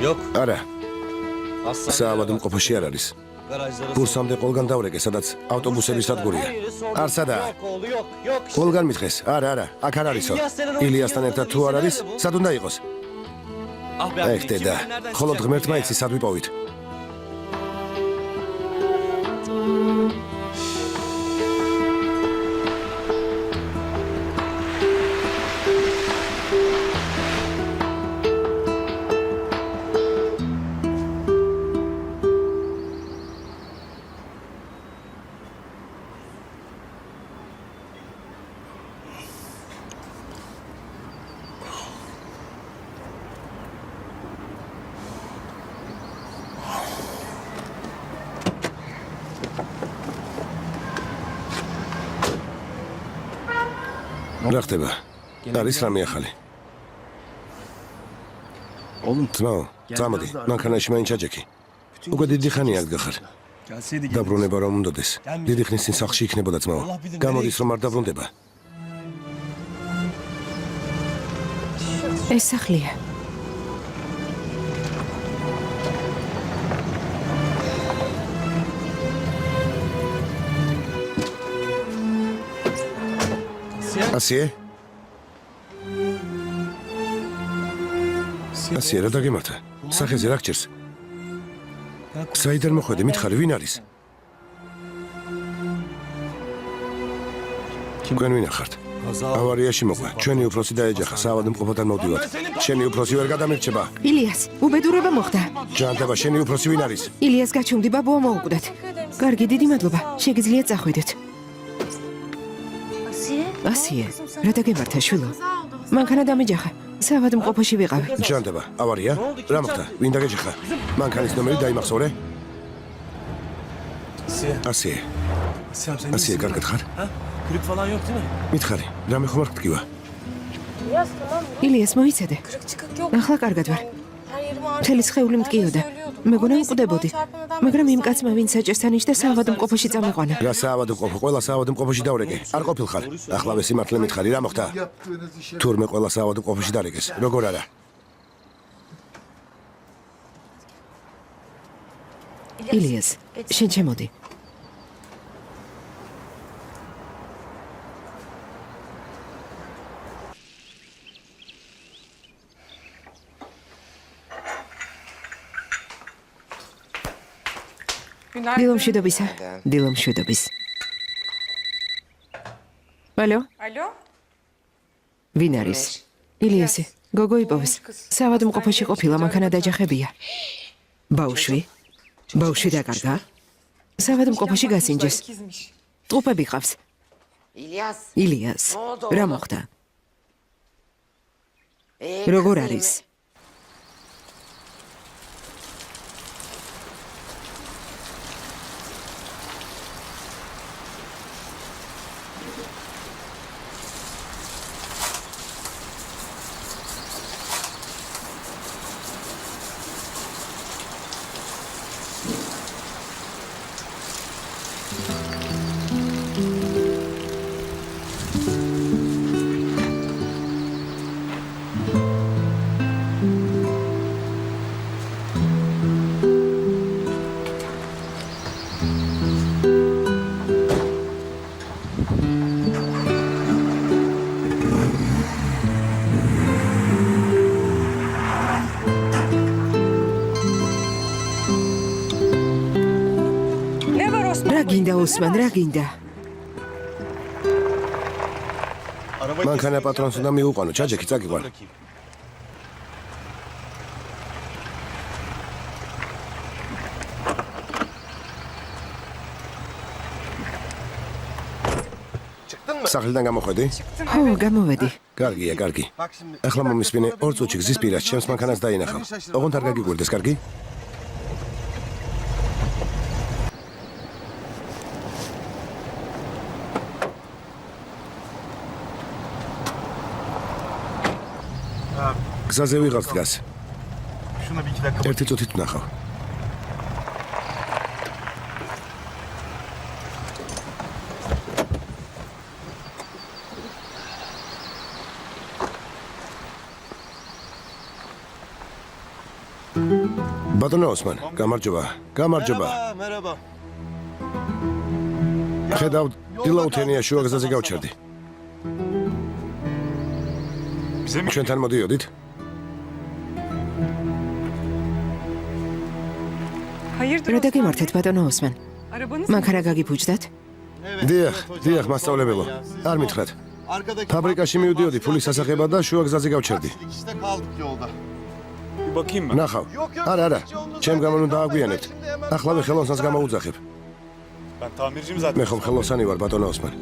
Yok. არა. საავადმყოფოში არ არის. ბურსამდე ყველგან დავრეკე, სადაც ავტობუსების სადგურია. არ სადაა? ყველგან მითხეს. არა, აქ არ არისო. ილიასთან ერთად თუ არ არის, სად უნდა იყოს? ეხტედა. ხოლოდ ღმერთმა იცის, სად ვიპოვით. რა ხდება? არის რამე ახალი? ძმაო, წამოდი, მანქანაში მაინც ჩაჯექი. უკვე დიდი ხანია აქ გახარ. დაბრუნება რომ უნდადეს. დიდი ხნის წინ სახლში იქნებოდა ძმაო. გამოდის რომ არ დაბრუნდება. ეს სახლია. ასიე? ასიე, რა დაგემართა? სახეზე რა გჭირს? საიდან მოხვედი, მითხარი, ვინ არის? თქვენ ვინ ახართ? ავარიაში მოყვა, ჩვენი უფროსი დაეჯახა, საავადმყოფოდან მოვდივართ. შენი უფროსი ვერ გადამირჩება. ილიას, უბედურება მოხდა. ჯანდება, შენი უფროსი ვინ არის? ილიას გაჩუმდი, ბაბუა მოუკვდათ. კარგი, დიდი მადლობა. შეგიძლიათ წახვიდეთ. ასიე, რა დაგემართა, შვილო? მანქანა დამეჯახა. საავადმყოფოში ვიყავი. ჯანდება, ავარია? რა მოხდა? ვინ დაგეჯახა? მანქანის ნომერი დაიმახსოვრე? ასიე. ასიე, კარგად ხარ? Kırık falan yok değil mi? მითხარი, რამე ხომ არ გტკივა? ილიას მოიცადე. ახლა კარგად ვარ. მთელი სხეული მტკიოდა. მეგონა მკვდებოდი. მაგრამ იმ კაცმა ვინც საჭესთან იჯდა საავადმყოფოში წამიყვანა. რა საავადმყოფო? ყველა საავადმყოფოში დავრეკე. არ ყოფილხარ. ახლავე სიმართლე მითხარი, რა მოხდა? თურმე ყველა საავადმყოფოში დარეკეს. როგორ არა? ილიას, შენ შემოდი. დილომშვიდობისა. დილომშვიდობის. ალო? ვინ არის? ილიასი, გოგო იპოვეს. საავადმყოფოში ყოფილა, მანქანა დაჯახებია. ბავშვი? ბავშვი დაკარგა? საავადმყოფოში გასინჯეს. ტყუპები ყავს. ილიას, რა მოხდა? როგორ არის? გინდა ოსმან, რა გინდა? მანქანა პატრონს უნდა მიუყვანო, ჩაჯექი, წაგიყვან. სახლიდან გამოხვედი? ხო, გამოვედი. კარგია, კარგი. ახლა მომისმინე 2 წუთში გზის პირას, ჩემს მანქანას დაინახავ. ოღონდ არ გაგიგვირდეს, კარგი? გზაზე ვიღაც დგას. ერთი წუთით ვნახავ. ბატონო ოსმან, გამარჯობა. გამარჯობა. Merhaba. ხედავთ, დილაუთენია შუაგზაზე გავჩერდი. ჩვენთან მოდიოდით? რა დაგემართეთ ბატონო ოსმან? მანქანა გაგიფუჭდათ? დიახ, მასწავლებელო. არ მითხრათ. Arkadaki ფაბრიკაში მივდიოდი ფულის სასახებად და შუაგზაზე გავჩერდი. İkisi de kaldık yolda. Bakayım ben. ნახავ. არა. ჩემ გამონუ დააგვიანებთ. ახლავე ხელოსანს გამოუძახებ. Ben tamirciyim zaten. მე ხომ ხელოსანი ვარ ბატონო ოსმან.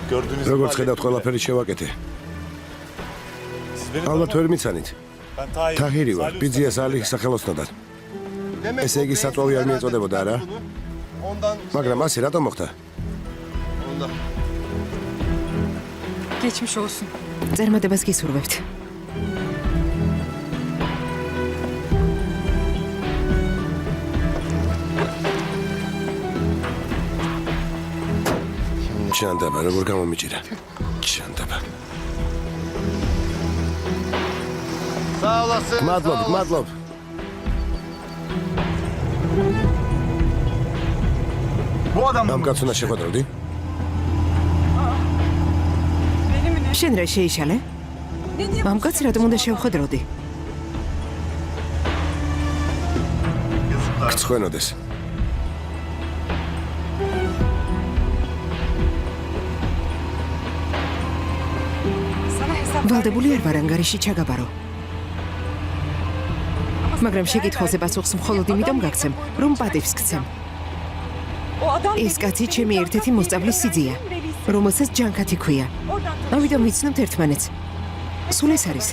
Gördüğünüz როგორც gibi ხედავთ, ყველაფერი შევაკეთე. Siz beni ალბათ ვერ მიცანით. Ben Tahir. თაღირი ვარ, Salih ბიძია Usta. სალი სახელოსნოდან. Demek Ესე o იგი, benzin საწვავი არ herhalde მიეწოდებოდა, რა? bunu. Ondan მაგრამ ასე რატომ მოხდა? ondan. Geçmiş olsun. წარმატებას გისურვებთ. ჩანდება, როგორ გამომიჭირა. ჩანდება. Sağ olasın. გმადლობ, sağ olasın. გმადლობ. Bu adam ამ კაცს უნდა შეხვედროდი? შენ რა შეიშალე? ამ კაცს რატომ უნდა შევხვედროდი? გწხვენოდეს. Sana hesap ვალდებული არ ვარ ანგარიში ჩაგაბარო. მაგრამ შეკითხვაზე პასუხს მხოლოდ იმიტომ გაგცემ, რომ პატივს გცემ. O adam ეს კაცი ჩემი ერთ-ერთი მოსწავლის სიძია, რომელსაც ჯანქათი ქვია. oradan ამიტომ ვიცნობთ ერთმანეთს. სულ ეს არის.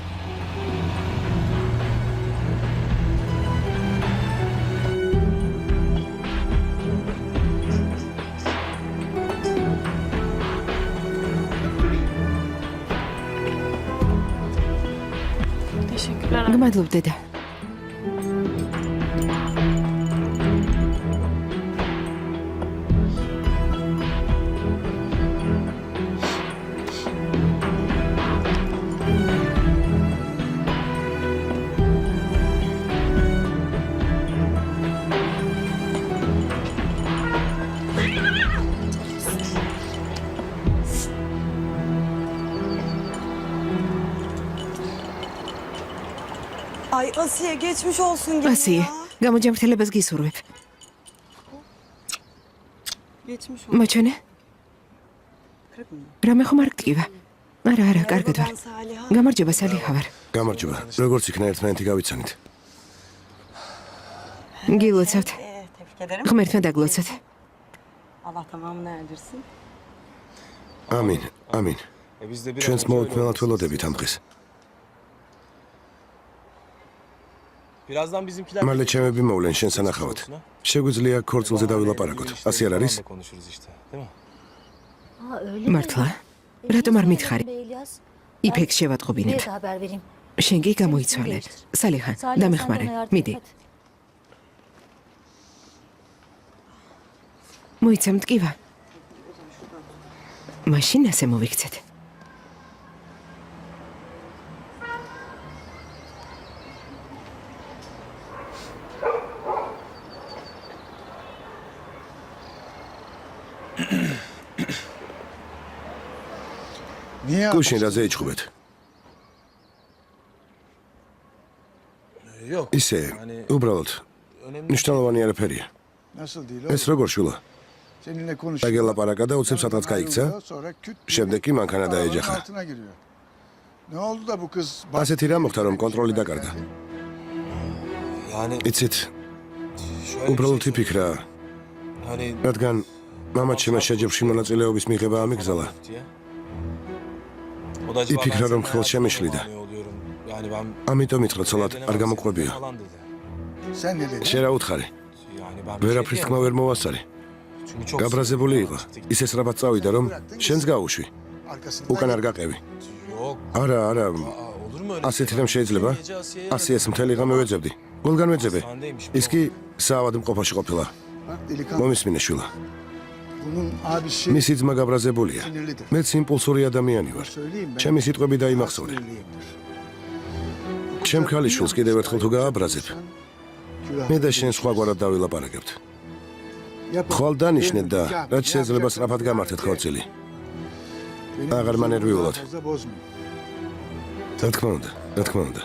Teşekkürler. გმადლობ დედა. Ay Asiye geçmiş olsun gene ასიე, ya. გამოჯანმრთელებას გისურვებ. Geçmiş olsun. მოჩვენე? რამე ხომ არ გტკივა? არა, კარგად ვარ. Ben Saliha. გამარჯობა, სალიჰა ვარ. გამარჯობა. როგორც იქნა ერთმანეთი გავიცანით. გილოცავთ. Tebrik ederim. ღმერთმა დაგლოცოთ. Allah tamamını erdirsin. ამინ, ამინ. biz de bir ჩვენს მოუთმენლად ველოდებით ამ დღეს. Birazdan bizimkiler მალე ჩემები მოვლენ შენ სანახავად. შეგვიძლია ქორწილზე დავილაპარაკოთ. ასე არ არის? konuşuruz işte, değil mi? მართლა? რატომ არ მითხარი? იფექს შევატყობინებ. haber vereyim. შენ კი გამოიცვალე. სალიჰა, დამეხმარე. მიდი. მოიცემ მტკივა. მაშინ ასე მოვიქცეთ. გუშინ რაზე იჭხუბეთ? Yok. ისე, უბრალოდ მნიშვნელოვანი არაფერია. Nasıl değil ეს როგორ შულა? Seninle konuşuyor. დაგელაპარაკა და უცებ სადღაც გაიქცა? Sonra küt შემდეგ კი მანქანა დაეჯახა. altına giriyor. Ne oldu da bu kız ასეთი რა მოხდა, რომ კონტროლი დაკარგა? Yani იცით, şöyle უბრალოდ იფიქრა, hani რადგან მამაც შემა შეჯიბრში მონაწილეობის მიღება ამიგზალა. diye. O da acaba იფიქრა, ben რომ sana ხელს შემიშლიდა. mani oluyorum. Yani ben ამიტომ ითხრა ცოლად არ გამოყვებია. falan dedi. sen ne dedin? შენ რა უთხარი? Yani ben ვერაფრის თქმა ვერ მოვასწარი. Çünkü çok გაბრაზებული იყო. ისე სრაბად წავიდა, რომ შენს გაუშვი. Arkasından უკან არ გაყევი. yok. არა, Aa, olur mu öyle? ასეთი რამ შეიძლება? Gece Asiye'ye ასიეს მთელი ღამე ვეძებდი. გოლგან ვეძებე. Sandeymiş. ის კი საავადმყოფოში ყოფილა. Bak delikanlı. მომისმინე შვილა. Bunun abisi მისი ძმა გაბრაზებულია. sinirlidir. მეც იმპულსური ადამიანი ვარ. Söyleyeyim ben. ჩემი სიტყვები დაიმახსოვრე. Sinirliyimdir. ჩემ ქალიშვილს კიდევ ერთხელ თუ გააბრაზებ, მე და შენ სხვაგვარად დავილაპარაკებთ. ხვალ დანიშნეთ და რაც შეიძლება სწრაფად გამართეთ ხორცილი. აღარ მანერვიულად. Bozmayın. რა თქმა უნდა, რა თქმა უნდა.